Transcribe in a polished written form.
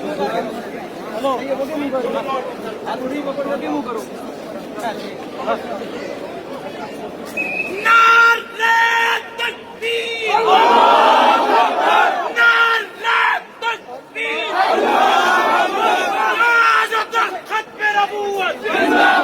hello ये वो मुंह करो आप उड़ी पकड़ के मुंह करो नारे तकबीर अल्लाहू अकबर नारे तकबीर अल्लाहू अकबर खत्म नबूवत